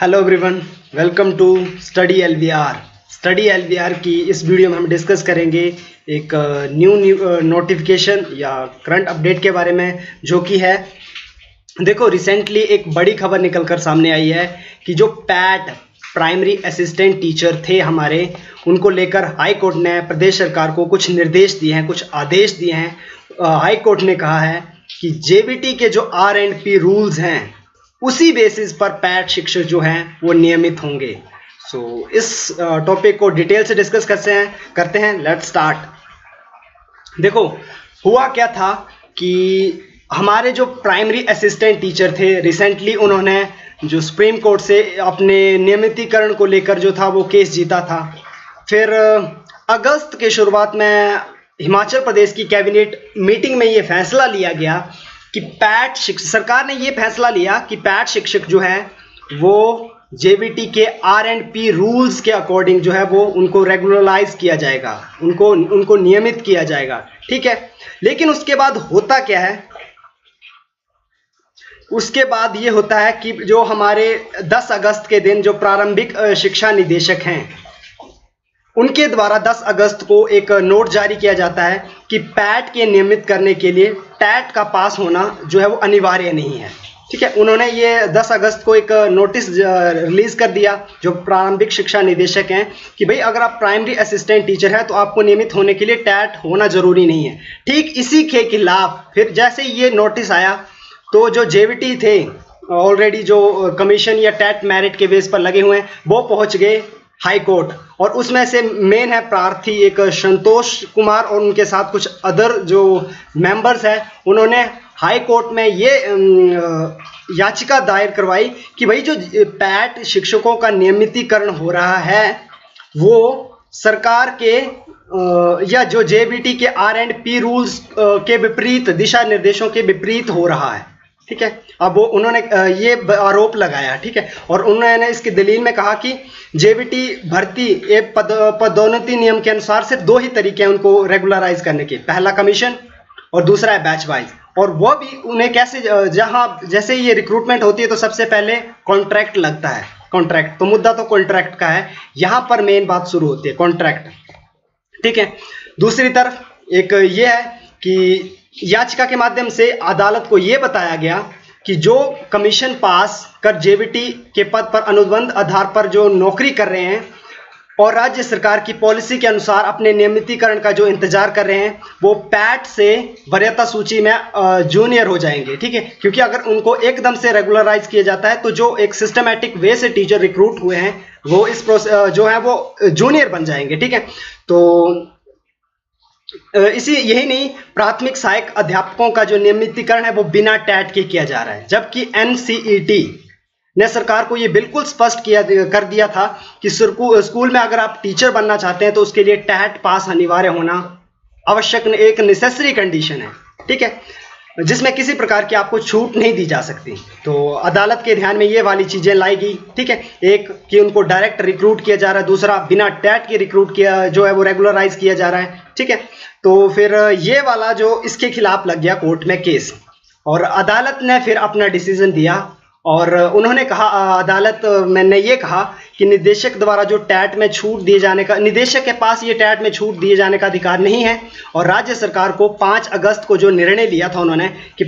Hello everyone, welcome to study LVR. Study LVR की इस video में हम डिस्कस करेंगे एक न्यू नोटिफिकेशन या करंट अपडेट के बारे में, जो कि है, देखो, रिसेंटली एक बड़ी खबर निकल कर सामने आई है कि जो पैट प्राइमरी असिस्टेंट टीचर थे हमारे, उनको लेकर हाई कोर्ट ने प्रदेश सरकार को कुछ निर्देश दिए हैं, कुछ आदेश दिए हैं। हाई कोर्ट ने कहा है कि जेबीटी के जो R&P रूल्स हैं उसी बेसिस पर पैट शिक्षक जो हैं वो नियमित होंगे। इस टॉपिक को डिटेल से डिस्कस करते हैं। Let's start. देखो, हुआ क्या था कि हमारे जो प्राइमरी असिस्टेंट टीचर थे, रिसेंटली उन्होंने जो सुप्रीम कोर्ट से अपने नियमितीकरण को लेकर जो था वो केस जीता था। फिर अगस्त के शुरुआत में हिमाचल प्रदेश की कैबिनेट मीटिंग में ये फैसला लिया गया कि पैट शिक्षक, सरकार ने ये फैसला लिया कि पैट शिक्षक जो है वो जेबीटी के R&P रूल्स के अकॉर्डिंग जो है वो उनको रेगुलराइज किया जाएगा, उनको नियमित किया जाएगा। ठीक है, लेकिन उसके बाद होता क्या है, उसके बाद ये होता है कि जो हमारे 10 अगस्त के दिन जो प्रारंभिक शिक्षा निदेशक हैं, उनके द्वारा 10 अगस्त को एक नोट जारी किया जाता है कि पैट के नियमित करने के लिए टैट का पास होना जो है वो अनिवार्य नहीं है। ठीक है, उन्होंने ये 10 अगस्त को एक नोटिस रिलीज कर दिया जो प्रारंभिक शिक्षा निदेशक हैं कि भाई अगर आप प्राइमरी असिस्टेंट टीचर हैं तो आपको नियमित होने के लिए टैट होना जरूरी नहीं है। ठीक इसी के खिलाफ फिर जैसे ये नोटिस आया तो जो जेबीटी थे ऑलरेडी जो कमीशन या टैट मेरिट के बेस पर लगे हुए हैं, वो पहुंच गए हाई कोर्ट, और उसमें से मेन है प्रार्थी एक संतोष कुमार और उनके साथ कुछ अदर जो मेंबर्स हैं, उन्होंने हाई कोर्ट में ये याचिका दायर करवाई कि भाई जो पैट शिक्षकों का नियमितीकरण हो रहा है वो सरकार के या जो जेबीटी के R&P रूल्स के विपरीत, दिशा निर्देशों के विपरीत हो रहा है। ठीक है, अब वो उन्होंने ये आरोप लगाया। ठीक है, और उन्होंने इसकी दलील में कहा कि जेबीटी भर्ती एक पदोन्नति नियम के अनुसार सिर्फ 2 ही तरीके हैं उनको रेगुलराइज करने के, पहला कमीशन और दूसरा है बैच वाइज। और वो भी उन्हें कैसे, जहां जैसे ये रिक्रूटमेंट होती है तो सबसे पहले कॉन्ट्रैक्ट लगता है। कॉन्ट्रैक्ट तो मुद्दा तो कॉन्ट्रैक्ट का है, यहां पर मेन बात शुरू होती है, कॉन्ट्रैक्ट। ठीक है, दूसरी तरफ एक ये है कि याचिका के माध्यम से अदालत को यह बताया गया कि जो कमीशन पास कर जेबीटी के पद पर अनुबंध आधार पर जो नौकरी कर रहे हैं और राज्य सरकार की पॉलिसी के अनुसार अपने नियमितीकरण का जो इंतजार कर रहे हैं, वो पैट से वरीयता सूची में जूनियर हो जाएंगे। ठीक है, क्योंकि अगर उनको एकदम से रेगुलराइज किया जाता है तो जो एक सिस्टमैटिक वे से टीचर रिक्रूट हुए हैं वो इस प्रोसेस जो है वो जूनियर बन जाएंगे। ठीक है, तो यही नहीं, प्राथमिक सहायक अध्यापकों का जो नियमितीकरण है वो बिना टैट के किया जा रहा है, जबकि NCET ने सरकार को ये बिल्कुल स्पष्ट कर दिया था कि स्कूल में अगर आप टीचर बनना चाहते हैं तो उसके लिए टैट पास अनिवार्य होना आवश्यक, एक नेसेसरी कंडीशन है। ठीक है, जिसमें किसी प्रकार की आपको छूट नहीं दी जा सकती। तो अदालत के ध्यान में ये वाली चीजें लाई गई। ठीक है, एक कि उनको डायरेक्ट रिक्रूट किया जा रहा है, दूसरा बिना टैट के रिक्रूट किया जो है वो रेगुलराइज किया जा रहा है। ठीक है, तो फिर ये वाला जो इसके खिलाफ लग गया कोर्ट में केस, और अदालत ने फिर अपना डिसीजन दिया और उन्होंने कहा, अदालत मैंने ये कहा कि निदेशक द्वारा जो टैट में छूट दिए जाने का, निदेशक के पास ये टैट में छूट दिए जाने का अधिकार नहीं है, और राज्य सरकार को 5 अगस्त को जो निर्णय लिया था उन्होंने कि